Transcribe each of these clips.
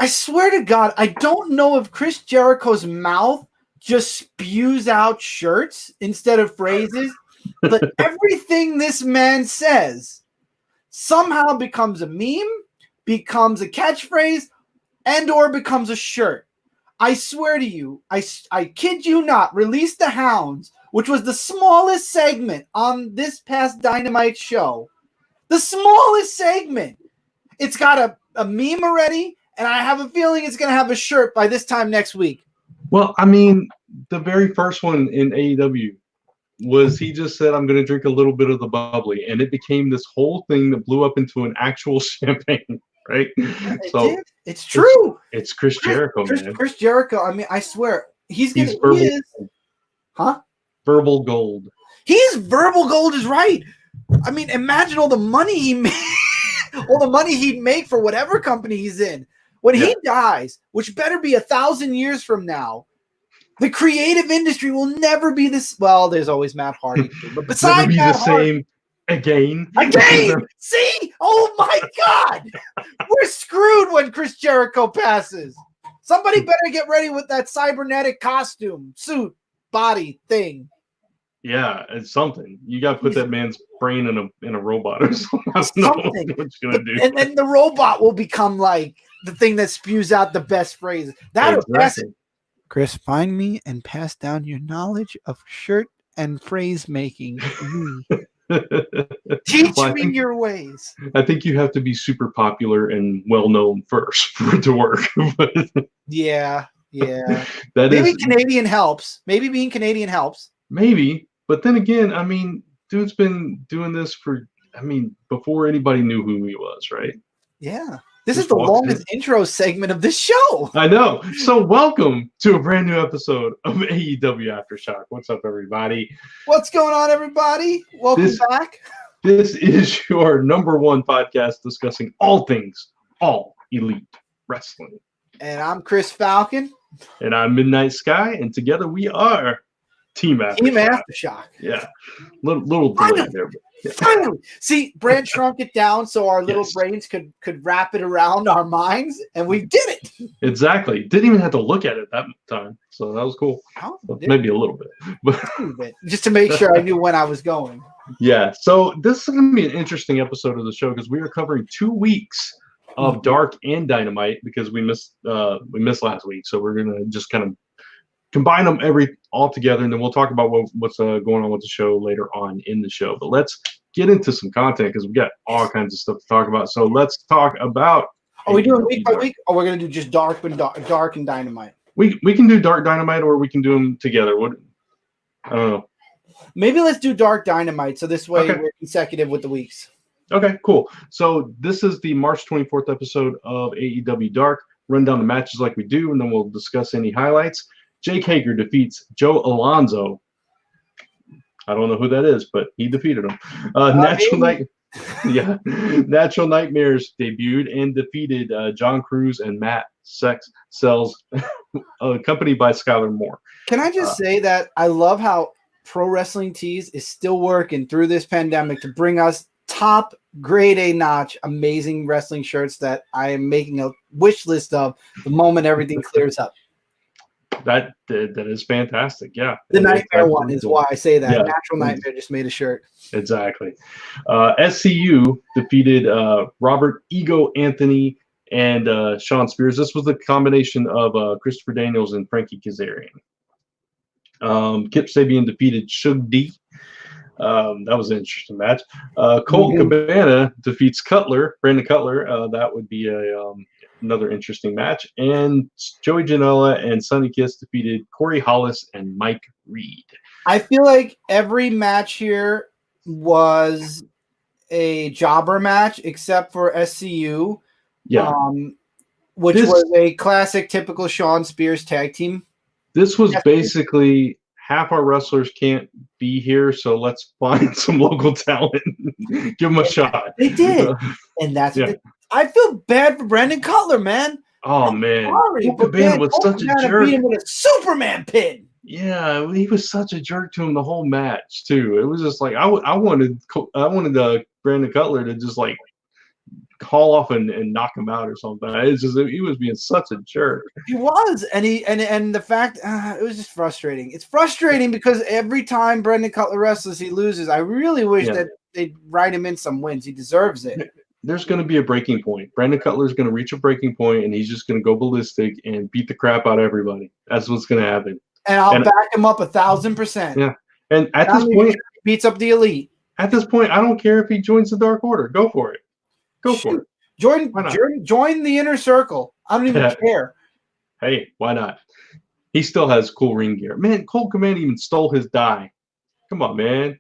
I swear to God, I don't know if Chris Jericho's mouth just spews out shirts instead of phrases, but everything this man says somehow becomes a meme, becomes a catchphrase, and or becomes a shirt. I swear to you, I kid you not, release the Hounds, which was the smallest segment on this past Dynamite show. The smallest segment. It's got a meme already, and I have a feeling it's going to have a shirt by this time next week. Well, I mean, the very first one in AEW was he just said, I'm going to drink a little bit of the bubbly, and it became this whole thing that blew up into an actual champagne, right? It's true. It's Chris Jericho, man. Chris Jericho, I mean, I swear, he's verbal gold. He's verbal gold is right. I mean, imagine all the money he made. All the money he'd make for whatever company he's in. When he dies, which better be 1,000 years from now, the creative industry will never be this. Well, there's always Matt Hardy, but besides never be Matt the Hardy, same again. See? Oh my God, we're screwed when Chris Jericho passes. Somebody better get ready with that cybernetic costume, suit, body thing. Yeah, it's something. You got to put that man's brain in a robot or something. I don't know what you're gonna do. And then the robot will become like the thing that spews out the best phrases. Chris, find me and pass down your knowledge of shirt and phrase making. Teach me your ways. I think you have to be super popular and well known first for it to work. Yeah. Maybe Canadian helps. Maybe being Canadian helps. Maybe. But then again, I mean, dude's been doing this before anybody knew who he was, right? Yeah. This is the longest intro segment of this show. I know. So welcome to a brand new episode of AEW Aftershock. What's up, everybody? What's going on, everybody? Welcome back. This is your number one podcast discussing all things, all elite wrestling. And I'm Chris Falcon. And I'm Midnight Sky. And together we are Team Aftershock. Yeah. Little delay there. Yeah. Finally. See, Brand shrunk it down so our little brains could wrap it around our minds, and we did it. Exactly. Didn't even have to look at it that time, so that was cool. Maybe a little bit. But just to make sure I knew when I was going. Yeah. So this is going to be an interesting episode of the show because we are covering 2 weeks of Dark and Dynamite because we missed last week. So we're going to just kind of combine them all together, and then we'll talk about what's going on with the show later on in the show. But let's get into some content because we got all kinds of stuff to talk about. So let's talk about. Are we doing week by week, or we're going to do just Dark and Dynamite? We can do Dark Dynamite, or we can do them together. I don't know. Maybe let's do Dark Dynamite, so this way we're consecutive with the weeks. Okay, cool. So this is the March 24th episode of AEW Dark. Run down the matches like we do, and then we'll discuss any highlights. Jake Hager defeats Joe Alonzo. I don't know who that is, but he defeated him. Natural Nightmares debuted and defeated John Cruz and Matt Sells, accompanied by Skylar Moore. Can I just say that I love how Pro Wrestling Tees is still working through this pandemic to bring us top grade A notch amazing wrestling shirts that I am making a wish list of the moment everything clears up. That is fantastic. Yeah. The Nightmare one is why I say that. Yeah. Natural Nightmare just made a shirt. Exactly. SCU defeated Robert Ego Anthony and Sean Spears. This was the combination of Christopher Daniels and Frankie Kazarian. Kip Sabian defeated Shug D. That was an interesting match. Colt Cabana defeats Brandon Cutler. That would be another interesting match. And Joey Janela and Sonny Kiss defeated Corey Hollis and Mike Reed. I feel like every match here was a jobber match except for SCU, which was a classic, typical Sean Spears tag team. This was basically half our wrestlers can't be here, so let's find some local talent, give them a shot. They did, and that's I feel bad for Brandon Cutler, man. Oh man, Cabana was such a jerk. Beat him with a Superman pin. Yeah, he was such a jerk to him the whole match too. It was just like I wanted Brandon Cutler to just like haul off and knock him out or something. It's just he was being such a jerk. He was, and the fact it was just frustrating. It's frustrating because every time Brendan Cutler wrestles, he loses. I really wish that they'd write him in some wins. He deserves it. There's going to be a breaking point. Brandon Cutler's going to reach a breaking point, and he's just going to go ballistic and beat the crap out of everybody. That's what's going to happen. And I'll back him up 1,000%. Yeah. And at this point, he beats up the Elite. At this point, I don't care if he joins the Dark Order. Go for it. Go for it. Join the Inner Circle. I don't even care. Hey, why not? He still has cool ring gear. Man, Colt Command even stole his dye. Come on, man.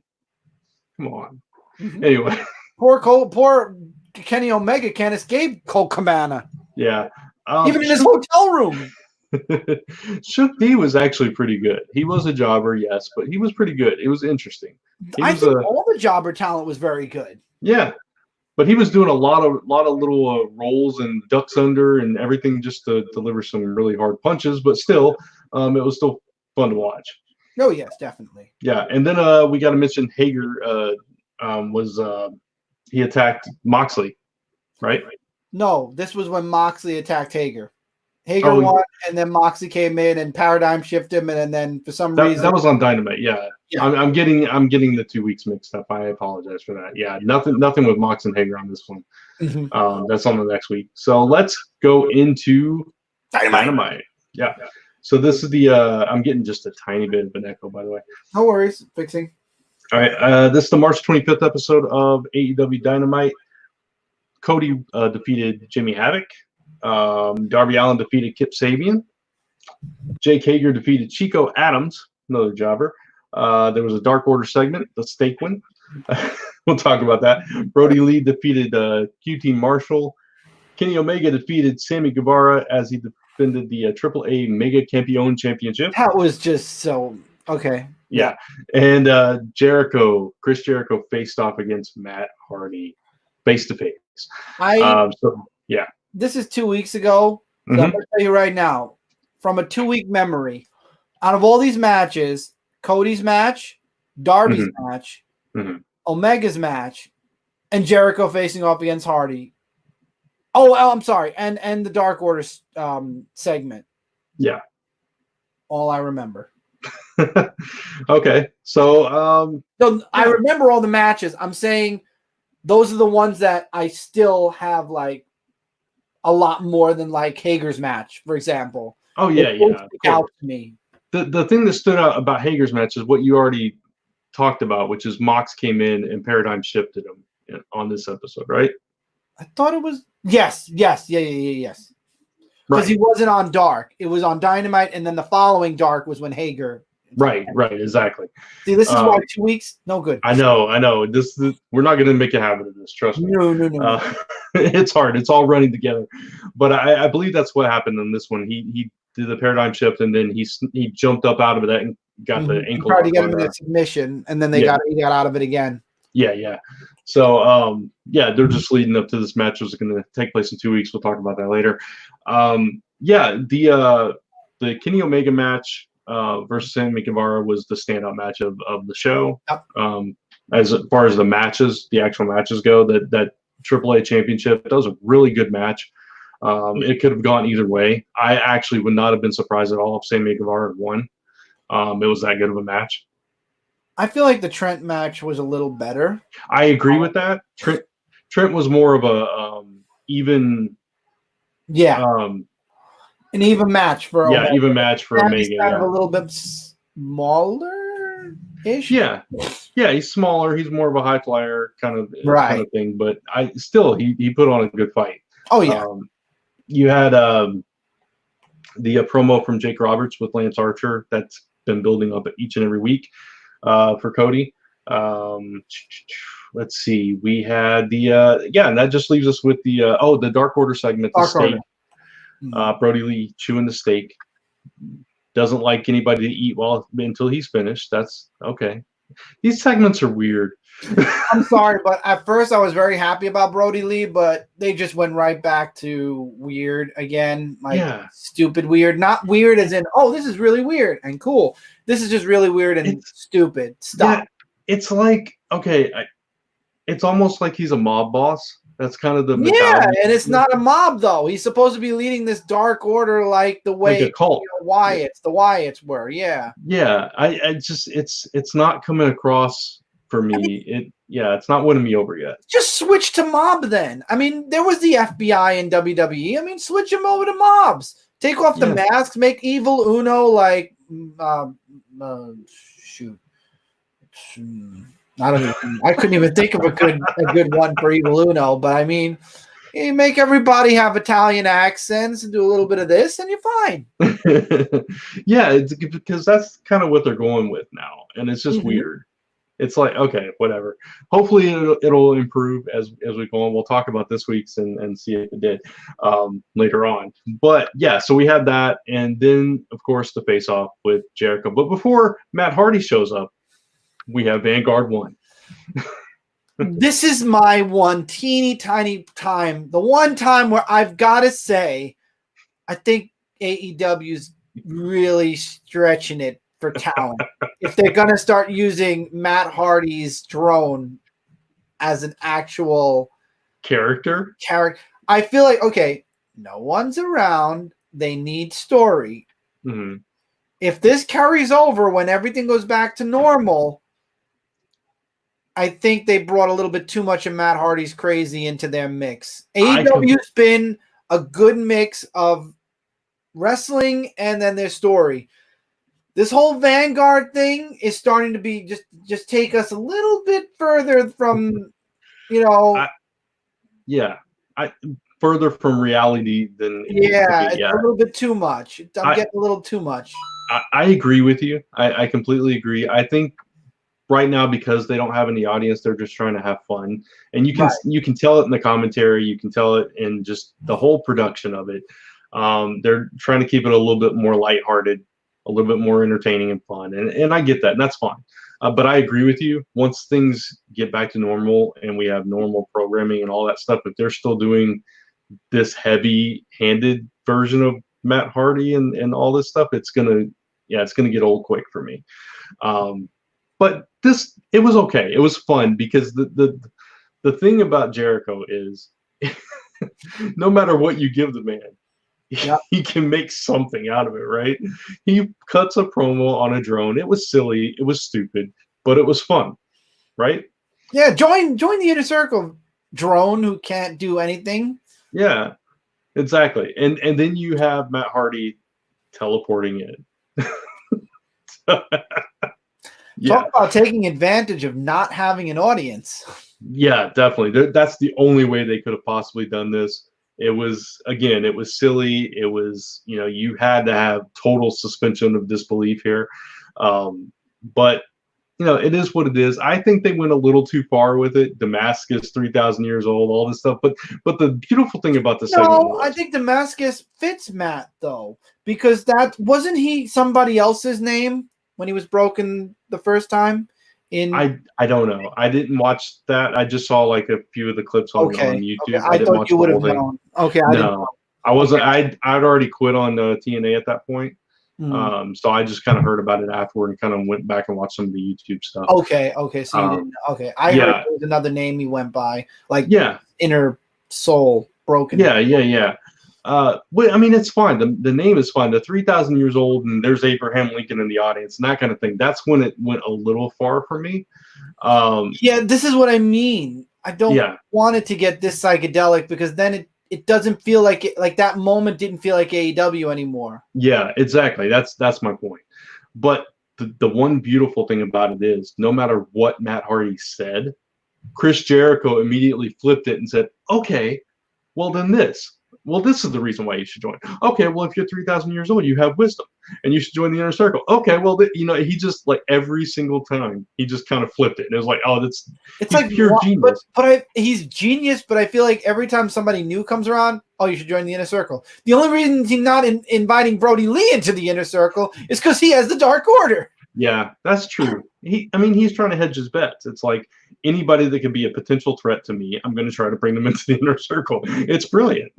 Come on. Mm-hmm. Anyway. Poor Kenny Omega can't escape Colt Cabana. Yeah. Even in his hotel room. Shook D was actually pretty good. He was a jobber, yes, but he was pretty good. It was interesting. I think all the jobber talent was very good. Yeah. But he was doing a lot of little rolls and ducks under and everything just to deliver some really hard punches. But still, it was still fun to watch. Oh, yes, definitely. Yeah. And then we got to mention Hager he attacked Moxley, right? No, this was when Moxley attacked Hager. Hager won, and then Moxley came in and paradigm shifted him, and then for some reason that was on Dynamite. Yeah. I'm getting the 2 weeks mixed up. I apologize for that. Yeah, nothing with Mox and Hager on this one. Mm-hmm. That's on the next week. So let's go into Dynamite. Yeah. So this is the I'm getting just a tiny bit of an echo, by the way. No worries, fixing. All right. This is the March 25th episode of AEW Dynamite. Cody defeated Jimmy Havoc. Darby Allin defeated Kip Sabian. Jake Hager defeated Chico Adams, another jobber. There was a Dark Order segment, the Stake Win. We'll talk about that. Brody Lee defeated QT Marshall. Kenny Omega defeated Sammy Guevara as he defended the AAA Mega Campeon Championship. That was just so okay. Yeah. And Chris Jericho faced off against Matt Hardy face to face. Yeah. This is 2 weeks ago. So I'm going to tell you right now, from a 2-week memory, out of all these matches, Cody's match, Darby's match, Omega's match, and Jericho facing off against Hardy. Oh, I'm sorry. And the Dark Order segment. Yeah. All I remember. Okay. So I remember all the matches. I'm saying those are the ones that I still have like a lot more than like Hager's match, for example. Oh yeah, out to me. The thing that stood out about Hager's match is what you already talked about, which is Mox came in and paradigm shifted him on this episode, right? I thought it was yes. Because he wasn't on Dark. It was on Dynamite, and then the following Dark was when Hager. Right, exactly. See, this is why 2 weeks, no good. I know. We're not going to make a habit of this. Trust me. No. It's hard. It's all running together. But I believe that's what happened in this one. He did the paradigm shift, and then he jumped up out of that and got the ankle. Tried to get him in a submission, and then he got out of it again. Yeah. So they're just leading up to this match, which is going to take place in 2 weeks. We'll talk about that later. The Kenny Omega match versus Sammy Guevara was the standout match of the show. Yep. As far as the actual matches go, that AAA championship, that was a really good match. It could have gone either way. I actually would not have been surprised at all if Sammy Guevara had won. It was that good of a match. I feel like the Trent match was a little better. I agree with that. Trent was more of a even. Yeah. An even match for Omega. Yeah, even match for Omega. He's kind of a little bit smaller-ish. Yeah, he's smaller. He's more of a high flyer kind of thing. But he put on a good fight. Oh yeah. You had the promo from Jake Roberts with Lance Archer that's been building up each and every week for Cody. Let's see. We had and that just leaves us with the Dark Order segment. The steak. Brody Lee chewing the steak. Doesn't like anybody to eat until he's finished. That's okay. These segments are weird. I'm sorry, but at first I was very happy about Brody Lee, but they just went right back to weird again. Stupid weird. Not weird as in, oh, this is really weird and cool. This is just really weird and stupid. Stop. Yeah, it's like, okay, it's almost like he's a mob boss That's kind of the Yeah, mentality. and it's not a mob though. He's supposed to be leading this dark order like the way Like a cult. the Wyatts were. Yeah. Yeah, I just it's not coming across for me. It's not winning me over yet. Just switch to mob then. I mean, there was the FBI in WWE. I mean, switch them over to mobs. Take off the masks, make Evil Uno like shoot. I couldn't even think of a good one for Evil Uno, but I mean, you make everybody have Italian accents and do a little bit of this, and you're fine. Yeah, it's because that's kind of what they're going with now, and it's just weird. It's like, okay, whatever. Hopefully it'll improve as we go on. We'll talk about this week's and see if it did later on. But yeah, so we had that, and then of course the face-off with Jericho. But before Matt Hardy shows up, we have Vanguard 1. This is my one teeny tiny time. The one time where I've got to say, I think AEW's really stretching it for talent. If they're going to start using Matt Hardy's drone as an actual character, I feel like, okay, no one's around. They need story. Mm-hmm. If this carries over when everything goes back to normal, I think they brought a little bit too much of Matt Hardy's crazy into their mix. AEW's been a good mix of wrestling and then their story. This whole Vanguard thing is starting to be just take us a little bit further from, further from reality than it's a little bit too much. I'm getting a little too much. I agree with you. I completely agree. I think right now, because they don't have any audience, they're just trying to have fun, and you can tell it in the commentary. You can tell it in just the whole production of it. They're trying to keep it a little bit more lighthearted, a little bit more entertaining and fun, and I get that, and that's fine. But I agree with you. Once things get back to normal and we have normal programming and all that stuff, if they're still doing this heavy-handed version of Matt Hardy and all this stuff, it's gonna get old quick for me. But it was okay. It was fun because the thing about Jericho is no matter what you give the man, he can make something out of it, right? He cuts a promo on a drone. It was silly. It was stupid, but it was fun, right? Yeah, join the Inner Circle drone who can't do anything. Yeah, exactly. And then you have Matt Hardy teleporting in. Talk about taking advantage of not having an audience. Yeah, definitely. That's the only way they could have possibly done this. It was silly. It was, you had to have total suspension of disbelief here. But, it is what it is. I think they went a little too far with it. Damascus, 3,000 years old, all this stuff. But the beautiful thing about the segment I think Damascus fits Matt, though, because that wasn't he somebody else's name when he was broken the first time? I don't know. I didn't watch that. I just saw like a few of the clips on YouTube. Okay. I thought you would have known. Okay, I wasn't. I'd already quit on TNA at that point. So I just kind of heard about it afterward and kind of went back and watched some of the YouTube stuff. Okay. So you didn't. Okay, I heard there was another name he went by, like Inner Soul Broken. Yeah. But I mean, it's fine. The name is fine. The 3,000 years old, and there's Abraham Lincoln in the audience, and that kind of thing. That's when it went a little far for me. This is what I mean. I don't want it to get this psychedelic because then it doesn't feel like it. Like that moment didn't feel like AEW anymore. Yeah, exactly. That's my point. But the one beautiful thing about it is, no matter what Matt Hardy said, Chris Jericho immediately flipped it and said, "Okay, well then this." Well, this is the reason why you should join. Okay, well, if you're 3,000 years old, you have wisdom, and you should join the Inner Circle. Okay, well, he just like every single time he just kind of flipped it, and it was like, oh, it's like pure genius. But he's genius. But I feel like every time somebody new comes around, oh, you should join the Inner Circle. The only reason he's not inviting Brody Lee into the Inner Circle is because he has the Dark Order. Yeah, that's true. He's trying to hedge his bets. It's like anybody that could be a potential threat to me, I'm going to try to bring them into the Inner Circle. It's brilliant.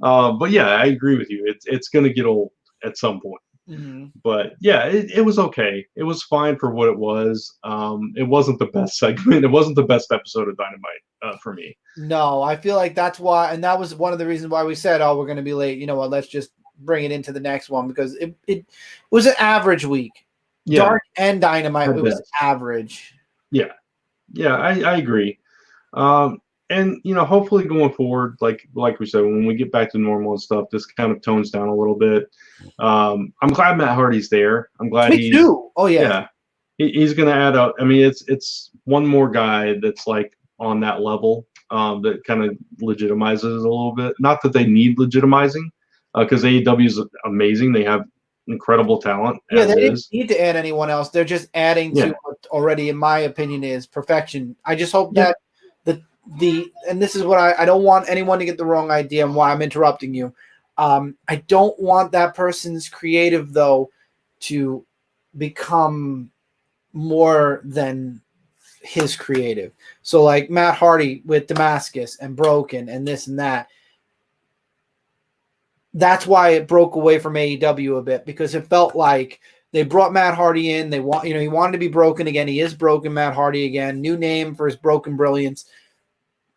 But yeah, I agree with you. It's going to get old at some point. Mm-hmm. But yeah, it was okay. It was fine for what it was. It wasn't the best segment. It wasn't the best episode of Dynamite. for me. No, I feel like that's why, and that was one of the reasons why we said, "Oh, we're going to be late." You know what? Let's just bring it into the next one because it was an average week. Yeah. Dark and Dynamite, At it was best. average. Yeah, I agree. And hopefully going forward, like we said, when we get back to normal and stuff, this kind of tones down a little bit. I'm glad Matt Hardy's there. I'm glad Me too. Oh yeah. He's going to add up. I mean, it's one more guy that's like on that level that kind of legitimizes it a little bit. Not that they need legitimizing, because AEW is amazing. They have incredible talent. Yeah, they didn't need to add anyone else. They're just adding to what already, in my opinion, is perfection. I just hope that and this is what I don't want anyone to get the wrong idea and why I'm interrupting you. I don't want that person's creative, though, to become more than his creative. So like Matt Hardy with Damascus and Broken and this and that. That's why it broke away from AEW a bit, because it felt like they brought Matt Hardy in. He wanted to be broken again. He is broken Matt Hardy again. New name for his broken brilliance.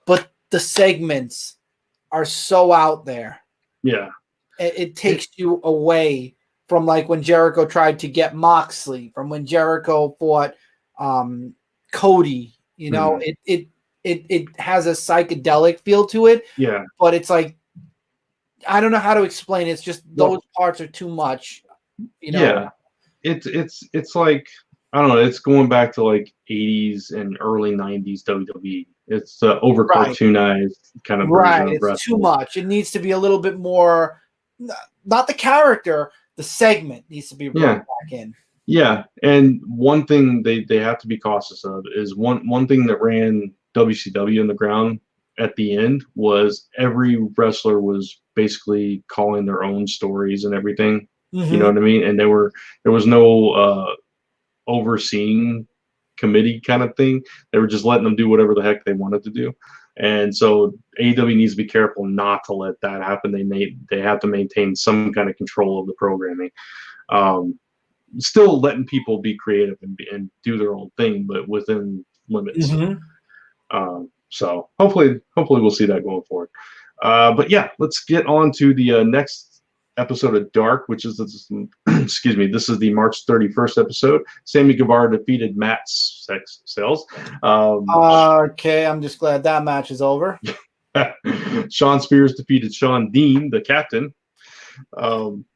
But the segments are so out there. Yeah. It takes you away from like when Jericho tried to get Moxley, from when Jericho fought Cody. It has a psychedelic feel to it. Yeah. But it's like, I don't know how to explain it. It's just those parts are too much. Yeah. It's like, I don't know, it's going back to like 80s and early 90s WWE. It's over cartoonized kind of version of wrestling. It's too much. It needs to be a little bit more, not the character, the segment needs to be brought back in. Yeah, and one thing they have to be cautious of is one thing that ran WCW in the ground at the end was every wrestler was basically calling their own stories and everything. Mm-hmm. You know what I mean? And there was no overseeing committee kind of thing. They were just letting them do whatever the heck they wanted to do. And so AEW needs to be careful not to let that happen. They have to maintain some kind of control of the programming. Still letting people be creative and do their own thing, but within limits. Mm-hmm. So hopefully we'll see that going forward. But yeah, let's get on to the next episode of Dark, which is excuse me, this is the March 31st episode. Sammy Guevara defeated Matt Sales. Okay, I'm just glad that match is over. Sean Spears defeated Sean Dean, the captain.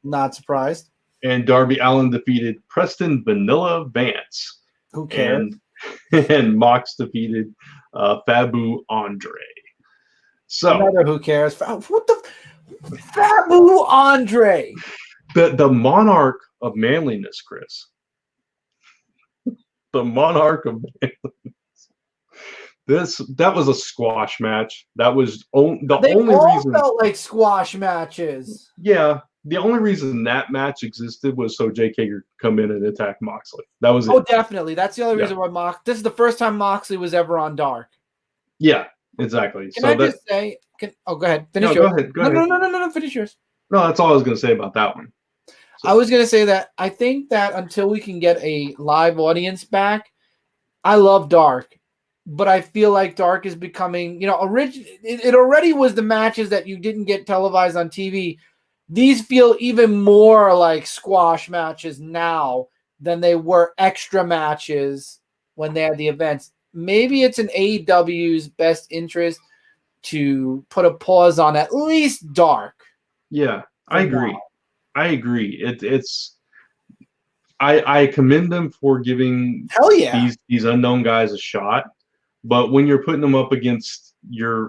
Not surprised. And Darby Allin defeated Preston Vanilla Vance. Who cares? And Mox defeated Fabu Andre. So another who cares? What the Fabu Andre? The monarch of manliness, Chris. The monarch of manliness. That was a squash match. That was the only reason. They felt like squash matches. Yeah. The only reason that match existed was so Jake Hager come in and attack Moxley. That was it. Oh, definitely. That's the only reason why this is the first time Moxley was ever on Dark. Yeah, exactly. Can I just say? Go ahead. Finish yours. Go ahead. No. Finish yours. No, that's all I was going to say about that one. So. I was going to say that I think that until we can get a live audience back, I love Dark, but I feel like Dark is becoming, it already was the matches that you didn't get televised on TV. These feel even more like squash matches now than they were extra matches when they had the events. Maybe it's in AEW's best interest to put a pause on at least Dark. Yeah, I agree. I commend them for giving these unknown guys a shot, but when you're putting them up against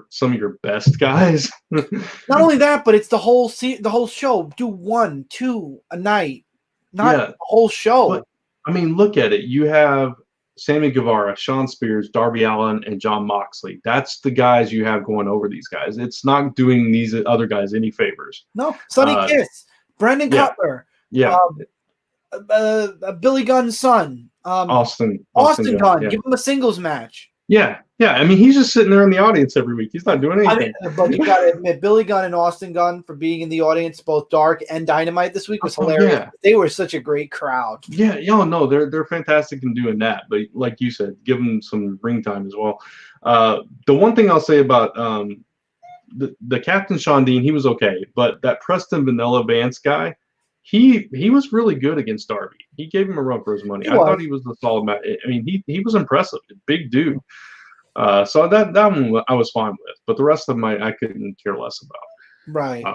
some of your best guys, not only that, but it's the whole show. Do 1, 2 a night, not the whole show. But, I mean, look at it. You have Sammy Guevara, Sean Spears, Darby Allin, and Jon Moxley. That's the guys you have going over these guys. It's not doing these other guys any favors. No, Sonny Kiss, Brandon Cutler, Billy Gunn's son, Austin Gunn. Give him a singles match. Yeah. I mean, he's just sitting there in the audience every week. He's not doing anything. But you got to admit, Billy Gunn and Austin Gunn for being in the audience, both Dark and Dynamite this week, was hilarious. Yeah. They were such a great crowd. Yeah, no, they're fantastic in doing that. But like you said, give them some ring time as well. The one thing I'll say about the Captain Shawn Dean, he was okay, but that Preston Vanilla Vance guy, he was really good against Darby. He gave him a run for his money. I thought he was a solid match. I mean, he was impressive, big dude. So that one I was fine with, but the rest of them I couldn't care less about. Right.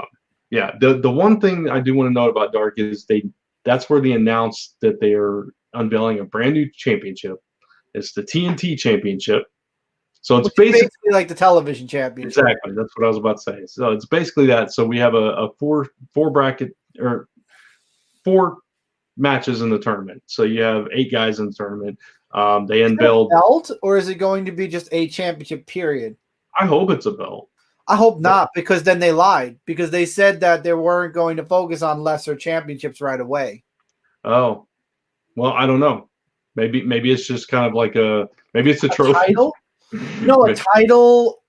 Yeah. The one thing I do want to note about Dark is that's where they announced that they are unveiling a brand new championship. It's the TNT Championship. So it's basically like the television championship. Exactly. That's what I was about to say. So it's basically that. So we have a four bracket or 4 matches in the tournament. So you have 8 guys in the tournament. They unveiled belt, or is it going to be just a championship period? I hope it's a belt. I hope not, because then they lied, because they said that they weren't going to focus on lesser championships right away. Oh, well, I don't know. Maybe it's just kind of like maybe it's a trophy. Title? No, a title,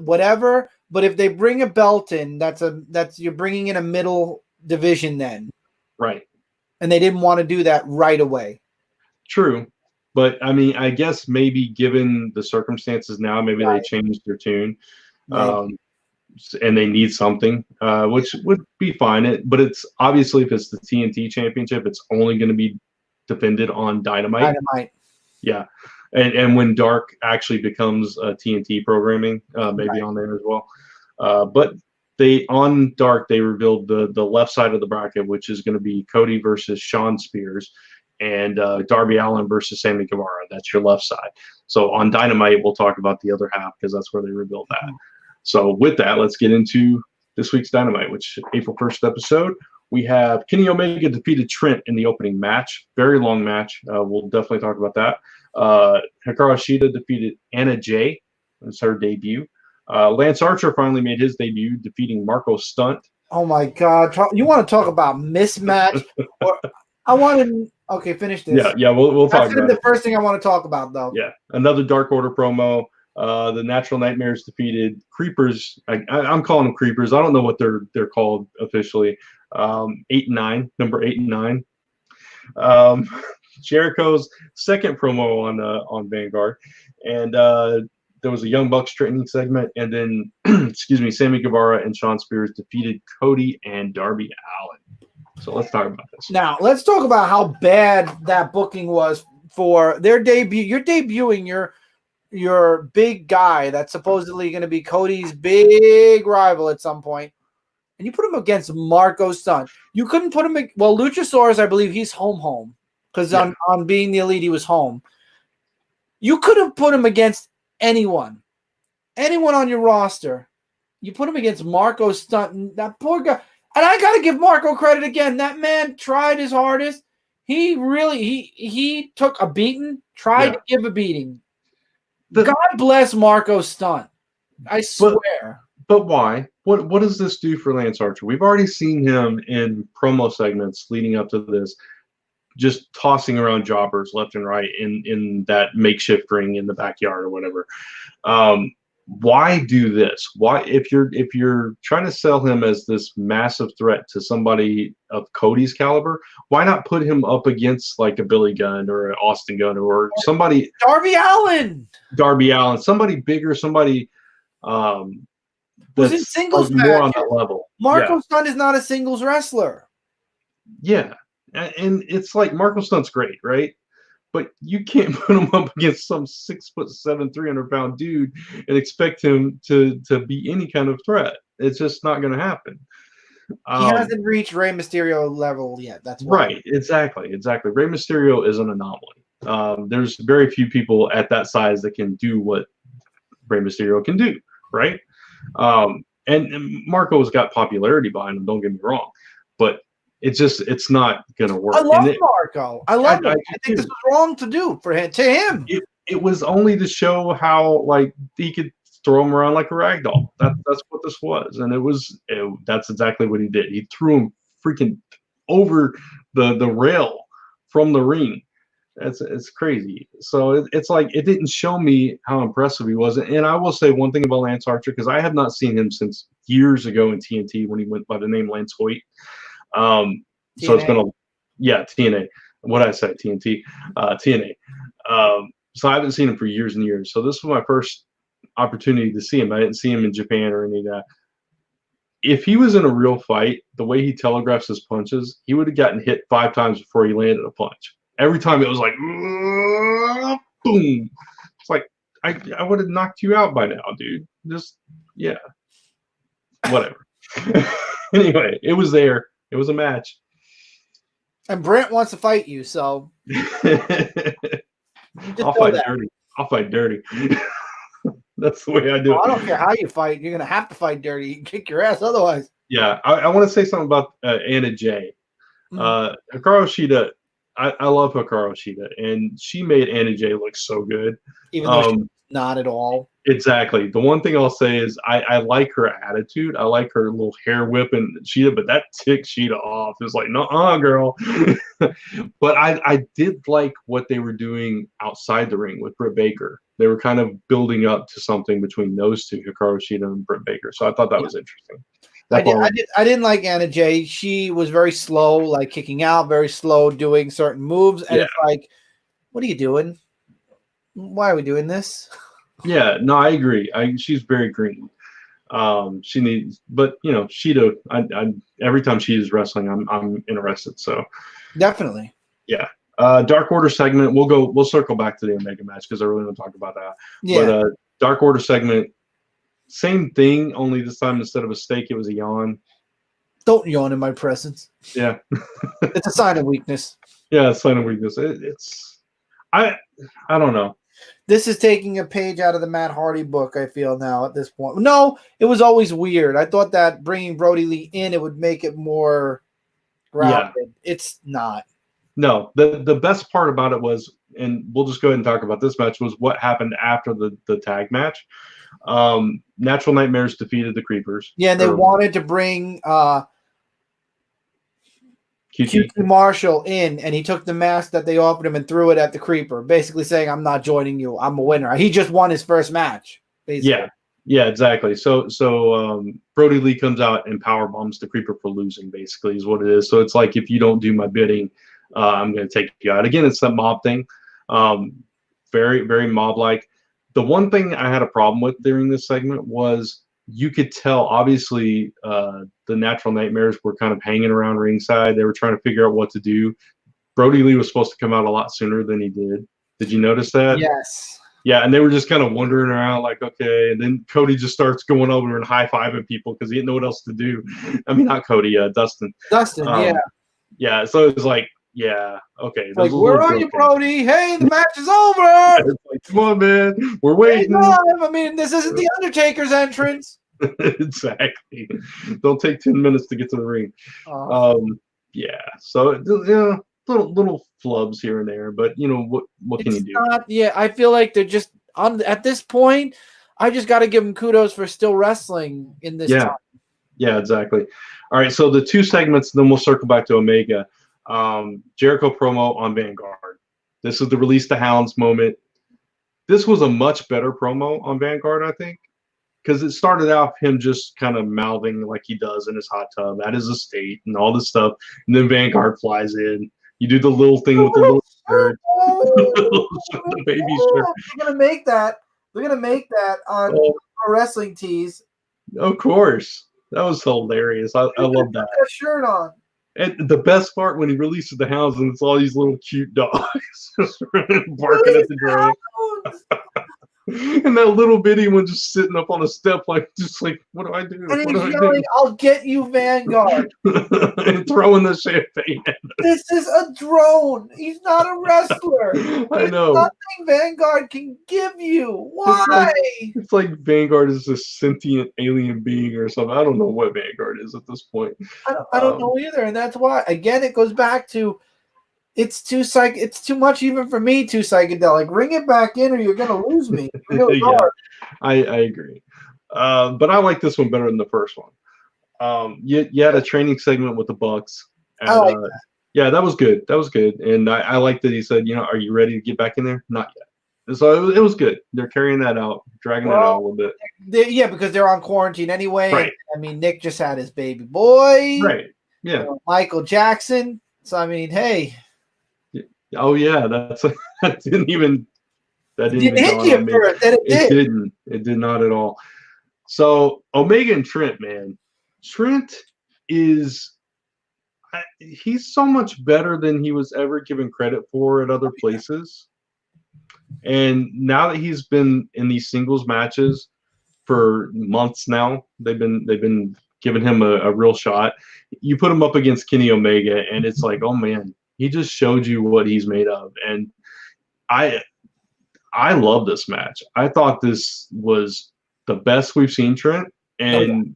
whatever. But if they bring a belt in, that's you're bringing in a middle division then, right? And they didn't want to do that right away. True, but I mean, I guess maybe given the circumstances now, maybe they changed their tune, and they need something, which would be fine. But it's obviously if it's the TNT Championship, it's only going to be defended on Dynamite. Yeah. And when Dark actually becomes TNT programming, maybe on there as well. But on Dark, they revealed the left side of the bracket, which is going to be Cody versus Shawn Spears and Darby Allin versus Sammy Guevara. That's your left side. So on Dynamite, we'll talk about the other half because that's where they revealed that. So with that, let's get into this week's Dynamite, which April 1st episode. We have Kenny Omega defeated Trent in the opening match. Very long match. We'll definitely talk about that. Hikaru Shida defeated Anna Jay. It's her debut. Lance Archer finally made his debut, defeating Marco Stunt. Oh my God! You want to talk about mismatch? Okay, finish this. Yeah, we'll talk about it. The first thing I want to talk about, though. Yeah, another Dark Order promo. The Natural Nightmares defeated Creepers. I'm calling them Creepers. I don't know what they're called officially. 8 and 9, number 8 and 9. Jericho's second promo on Vanguard, and there was a Young Bucks training segment, and then Sammy Guevara and Shawn Spears defeated Cody and Darby Allin. So let's talk about this. Now let's talk about how bad that booking was for their debut. You're debuting your big guy that's supposedly going to be Cody's big rival at some point, and you put him against Marco Stunt. You couldn't put him. Luchasaurus, I believe he's home because on Being the Elite he was home. You could have put him against anyone on your roster. You put him against Marco Stunt, that poor guy. And I got to give Marco credit again. That man tried his hardest. He really he took a beating, tried to give a beating. God bless Marco Stunt. I swear. But why? What does this do for Lance Archer? We've already seen him in promo segments leading up to this, just tossing around jobbers left and right in that makeshift ring in the backyard or whatever. Why do this? Why, if you're trying to sell him as this massive threat to somebody of Cody's caliber, why not put him up against like a Billy Gunn or an Austin Gunn or somebody? Darby Allin, somebody bigger, somebody who's in singles like more on that level. Marco Stunt is not a singles wrestler. Yeah, and it's like Marco Stunt's great, right? But you can't put him up against some 6'7", 300-pound dude and expect him to be any kind of threat. It's just not going to happen. He hasn't reached Rey Mysterio level yet. That's why. Right. Exactly. Rey Mysterio is an anomaly. There's very few people at that size that can do what Rey Mysterio can do. Right. And Marco's got popularity behind him. Don't get me wrong, but it's not going to work. I love Marco. I love him. I think this was wrong to do for him. To him, it was only to show how like he could throw him around like a rag doll. That's what this was, and that's exactly what he did. He threw him freaking over the rail from the ring. It's crazy. So it's like it didn't show me how impressive he was. And I will say one thing about Lance Archer, because I have not seen him since years ago in TNT when he went by the name Lance Hoyt. So it's been TNA. What did I say? TNT, TNA. So I haven't seen him for years and years. So this was my first opportunity to see him. I didn't see him in Japan or any of that. If he was in a real fight, the way he telegraphs his punches, he would have gotten hit 5 times before he landed a punch. Every time it was like, boom. It's like, I would have knocked you out by now, dude. Just, yeah. Whatever. Anyway, it was there. It was a match. And Brent wants to fight you, so. I'll fight dirty. I'll fight dirty. That's the way I do it. I don't care how you fight. You're going to have to fight dirty. You can kick your ass otherwise. Yeah. I want to say something about Anna Jay. Hikaru Shida, I love Hikaru Shida, and she made Anna Jay look so good. Even though she's not at all. Exactly. The one thing I'll say is I like her attitude. I like her little hair whipping Sheeta, but that ticked Sheeta off. It's like, no, girl. But I did like what they were doing outside the ring with Britt Baker. They were kind of building up to something between those two, Hikaru Shida and Britt Baker. So I thought that was interesting. I didn't like Anna Jay. She was very slow, like kicking out, very slow doing certain moves. And it's like, what are you doing? Why are we doing this? Yeah, no, I agree. She's very green. She needs, but you know, Sheeta. I every time she is wrestling, I'm interested. So definitely, yeah. Dark Order segment. We'll circle back to the Omega match because I really want to talk about that. Yeah. But Dark Order segment, same thing. Only this time instead of a steak, it was a yawn. Don't yawn in my presence. Yeah, it's a sign of weakness. Yeah, a sign of weakness. I don't know. This is taking a page out of the Matt Hardy book, I feel now at this point. No, it was always weird. I thought that bringing Brody Lee in, it would make it more grounded. Yeah. It's not. No, the best part about it was, and we'll just go ahead and talk about this match, was what happened after the tag match. Natural Nightmares defeated the Creepers. Yeah, and they wanted to bring QT Marshall in, and he took the mask that they offered him and threw it at the Creeper, basically saying, I'm not joining you. I'm a winner. He just won his first match, basically. Yeah, exactly. So Brody Lee comes out and power bombs the Creeper for losing, basically, is what it is. So it's like, if you don't do my bidding, I'm going to take you out. Again, it's that mob thing. Very, very mob-like. The one thing I had a problem with during this segment was you could tell, obviously, the Natural Nightmares were kind of hanging around ringside. They were trying to figure out what to do. Brody Lee was supposed to come out a lot sooner than he did. Did you notice that? Yes. Yeah, and they were just kind of wandering around like, okay. And then Cody just starts going over and high-fiving people because he didn't know what else to do. I mean, not Cody, Dustin. Yeah. Yeah, so it was like, yeah, okay. Like, where are you, Brody? Hey, the match is over. It's like, come on, man. We're waiting. I mean, this isn't the Undertaker's entrance. Exactly. Don't take 10 minutes to get to the ring. Yeah. So, little flubs here and there, but you know what can you do? Yeah, I feel like they're just at this point. I just got to give them kudos for still wrestling in this time. Yeah, exactly. All right, so the two segments, then we'll circle back to Omega. Jericho promo on Vanguard. This is the release the Hounds moment. This was a much better promo on Vanguard, I think, because it started out him just kind of mouthing like he does in his hot tub at his estate and all this stuff, and then Vanguard flies in. You do the little thing with the little shirt, the baby shirt. They're gonna make that. They're gonna make that on wrestling tees. Of course, that was hilarious. I love that. That shirt on. And the best part when he releases the Hounds and it's all these little cute dogs just barking at the drone. And that little bitty one just sitting up on a step, like, what do I do? And he's yelling, I'll get you, Vanguard. And throwing the champagne at him. This is a drone. He's not a wrestler. I know. There's nothing Vanguard can give you. Why? It's like Vanguard is a sentient alien being or something. I don't know what Vanguard is at this point. I don't know either. And that's why, again, it goes back to it's too much even for me, too psychedelic. Ring it back in or you're going to lose me. Yeah, I agree. But I like this one better than the first one. You had a training segment with the Bucks. And, I like that. Yeah, that was good. That was good. And I like that he said, are you ready to get back in there? Not yet. And so it was good. They're carrying that out, dragging that out a little bit. Yeah, because they're on quarantine anyway. Right. I mean, Nick just had his baby boy. Right. Yeah. Michael Jackson. So, I mean, hey. Oh, yeah. I didn't even That didn't Didn't even hit dawn you on at me. first, and it It did. didn't. It did not at all. So Omega and Trent, man. Trent is he's so much better than he was ever given credit for at other places. And now that he's been in these singles matches for months now, they've been giving him a real shot. You put him up against Kenny Omega, and it's like, oh man, he just showed you what he's made of. And I love this match. I thought this was the best we've seen Trent, and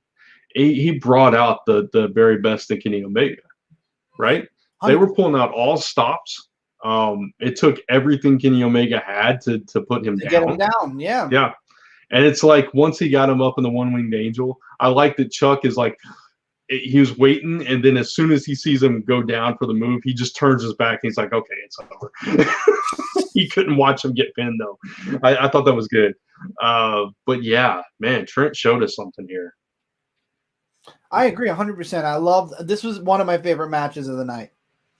he brought out the very best in Kenny Omega, right? They were pulling out all stops. It took everything Kenny Omega had to put him down. Get him down, yeah. Yeah. And it's like once he got him up in the one-winged angel, I like that Chuck is like, he was waiting, and then as soon as he sees him go down for the move, he just turns his back, and he's like, okay, it's over. He couldn't watch him get pinned, though. I thought that was good. But yeah, man, Trent showed us something here. I agree 100%. I love this. Was one of my favorite matches of the night.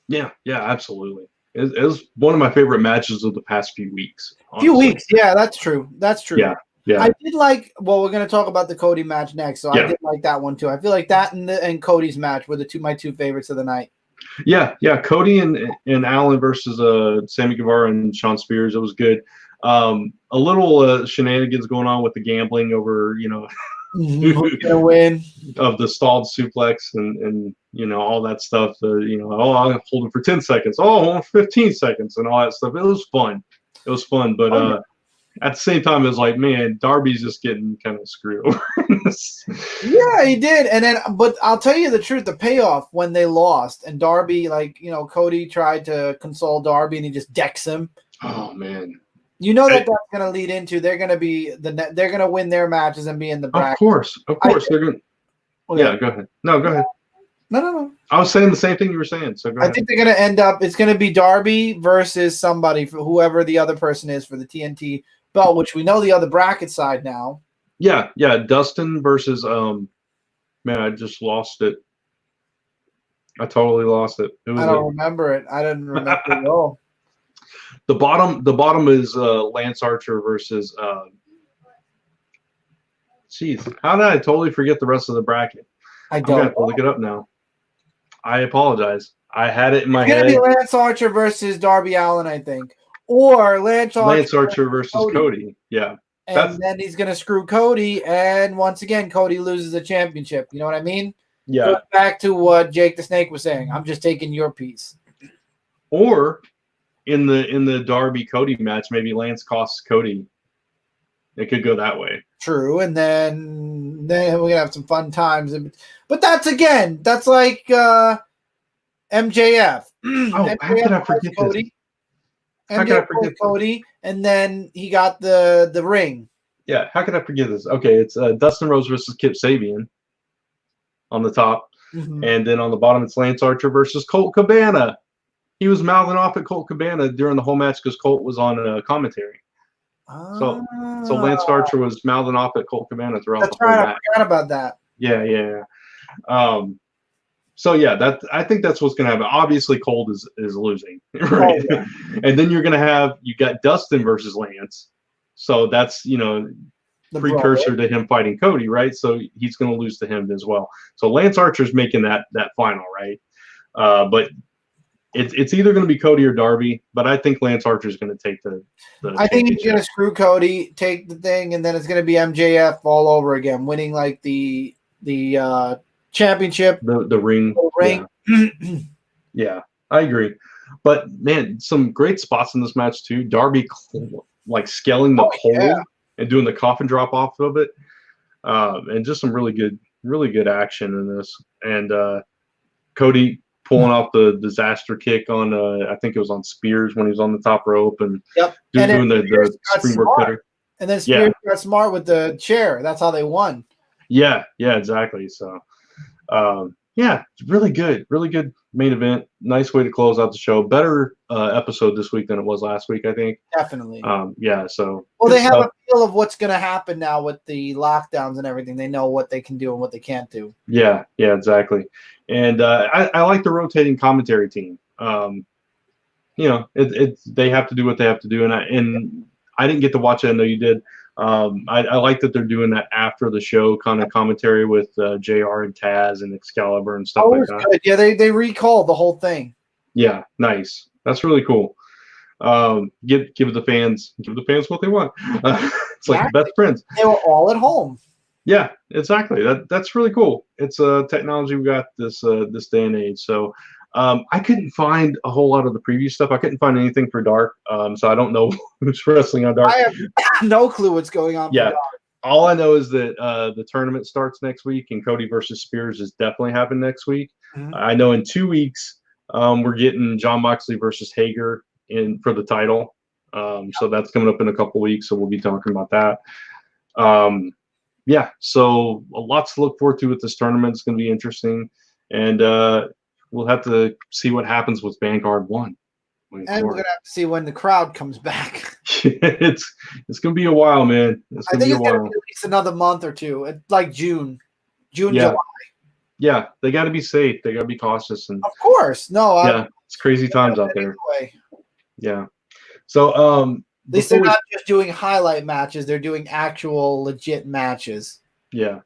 Yeah, absolutely. It was one of my favorite matches of the past few weeks. Honestly. Few weeks, yeah, that's true. That's true. Yeah. I did like. Well, we're going to talk about the Cody match next, so I did like that one too. I feel like that and Cody's match were my two favorites of the night. Yeah. Cody and Allen versus Sammy Guevara and Sean Spears. It was good. A little shenanigans going on with the gambling over, who's gonna win of the stalled suplex and all that stuff. I'll hold him for 10 seconds. Oh, 15 seconds and all that stuff. It was fun. But at the same time, it was like, man, Darby's just getting kind of screwed over. Yeah, he did. And then, but I'll tell you the truth, the payoff when they lost and Darby, Cody tried to console Darby and he just decks him. Oh man. That's going to lead into they're going to be they're going to win their matches and be in the bracket. Of course, they're going. Yeah, go ahead. No, go ahead. No. I was saying the same thing you were saying. So go ahead. I think they're going to end up. It's going to be Darby versus somebody for whoever the other person is for the TNT belt, which we know the other bracket side now. Yeah. Dustin versus man, I just lost it. I totally lost it. I don't remember it. I didn't remember it at all. The bottom is Lance Archer versus jeez, how did I totally forget the rest of the bracket? I'm gonna have to look it up now. I apologize. I had it in my head. It's gonna be Lance Archer versus Darby Allin, I think. Or Lance Archer versus Cody. Yeah. And then he's gonna screw Cody, and once again Cody loses the championship. You know what I mean? Yeah. Goes back to what Jake the Snake was saying. I'm just taking your piece. Or in the Darby Cody match, maybe Lance costs Cody. It could go that way. True, and then we're gonna have some fun times. But that's like MJF. Oh, how could I forget Cody? This? How could I forget Cody? And then he got the ring. Yeah, how could I forget this? Okay, it's Dustin Rhodes versus Kip Sabian on the top, and then on the bottom it's Lance Archer versus Colt Cabana. He was mouthing off at Colt Cabana during the whole match because Colt was on commentary. So Lance Archer was mouthing off at Colt Cabana throughout the whole match. I forgot about that. Yeah. So yeah, I think that's what's gonna happen. Obviously, Colt is losing, right? Oh, yeah. And then you got Dustin versus Lance. So that's the precursor to him fighting Cody, right? So he's gonna lose to him as well. So Lance Archer's making that final, right? But it's either going to be Cody or Darby, but I think Lance Archer is going to take the I think he's going to screw Cody, take the thing, and then it's going to be MJF all over again, winning like the championship, the ring. Yeah, I agree. But man, some great spots in this match too. Darby like scaling the pole and doing the coffin drop off of it, and just some really good action in this. And Cody pulling off the disaster kick on I think it was on Spears when he was on the top rope and doing the springboard cutter. And then Spears got smart with the chair. That's how they won. Yeah, exactly. So really good main event. Nice way to close out the show. Better episode this week than it was last week, I think. Definitely. So they have a feel of what's going to happen now with the lockdowns and everything. They know what they can do and what they can't do. Yeah, exactly. And I like the rotating commentary team. They have to do what they have to do, and I didn't get to watch it. I know you did. I like that they're doing that after the show kind of commentary with JR and Taz and Excalibur and stuff like that. Good. Yeah, they recalled the whole thing. Yeah, nice. That's really cool. Give the fans what they want. It's like the best friends. They were all at home. Yeah, exactly. That's really cool. It's technology we got this day and age. So I couldn't find a whole lot of the preview stuff. I couldn't find anything for Dark. So I don't know who's wrestling on Dark. I have no clue what's going on. Yeah. All I know is that the tournament starts next week, and Cody versus Spears is definitely happening next week. Mm-hmm. I know in 2 weeks we're getting Jon Moxley versus Hager in for the title. So that's coming up in a couple weeks. So we'll be talking about that. Yeah, so lots to look forward to with this tournament. It's going to be interesting, and we'll have to see what happens with Vanguard 1. And we're going to have to see when the crowd comes back. It's going to be a while, man. I think it's going to be at least another month or two, like June, yeah. July. Yeah, they got to be safe. They got to be cautious. And of course, no. Yeah, it's crazy times out there. Yeah. So, at least they're not just doing highlight matches; they're doing actual legit matches. Yeah.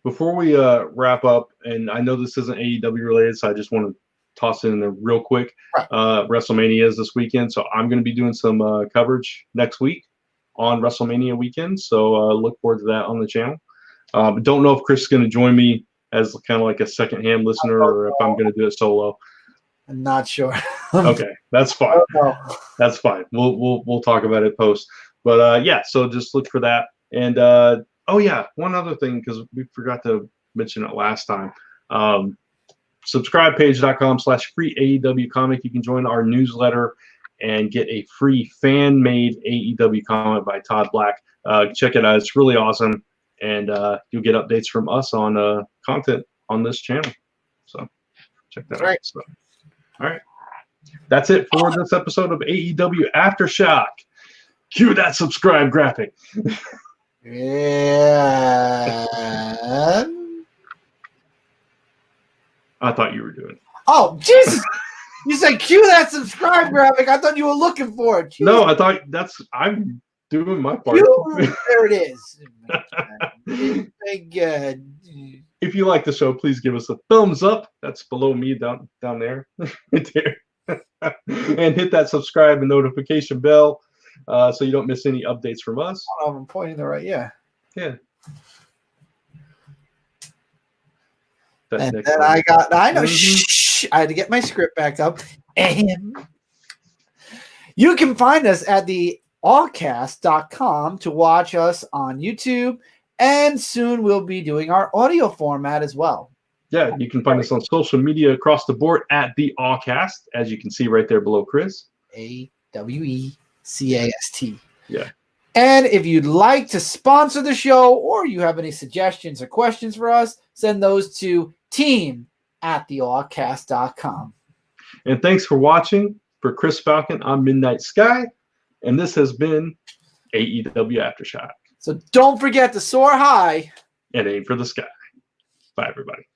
Before we wrap up, and I know this isn't AEW related, so I just want to toss it in there real quick. Right. WrestleMania is this weekend, so I'm going to be doing some coverage next week on WrestleMania weekend. So look forward to that on the channel. But don't know if Chris is going to join me as kind of like a secondhand listener, or if I'm going to do it solo. I'm not sure. Okay, that's fine. That's fine. We'll talk about it post. But yeah, so just look for that. And oh yeah, one other thing, because we forgot to mention it last time. Subscribepage.com/free AEW comic. You can join our newsletter and get a free fan-made AEW comic by Todd Black. Check it out. It's really awesome. And you'll get updates from us on content on this channel. So check that out. So, all right. That's it for this episode of AEW Aftershock. Cue that subscribe graphic. Yeah. I thought you were doing it. Oh, Jesus. You said cue that subscribe graphic. I thought you were looking for it. Cue no, I thought I'm doing my part. There it is. If you like the show, please give us a thumbs up. That's below me down there. Right there. And hit that subscribe and notification bell so you don't miss any updates from us. Oh, I'm pointing the right, yeah. Yeah. And then I know, shh, I had to get my script back up. And you can find us at the allcast.com to watch us on YouTube, and soon we'll be doing our audio format as well. Yeah, you can find us on social media across the board at the Allcast, as you can see right there below Chris. AWECAST. Yeah. And if you'd like to sponsor the show, or you have any suggestions or questions for us, send those to team@theallcast.com. And thanks for watching. For Chris Falcon, I'm Midnight Sky, and this has been AEW Aftershock. So don't forget to soar high and aim for the sky. Bye, everybody.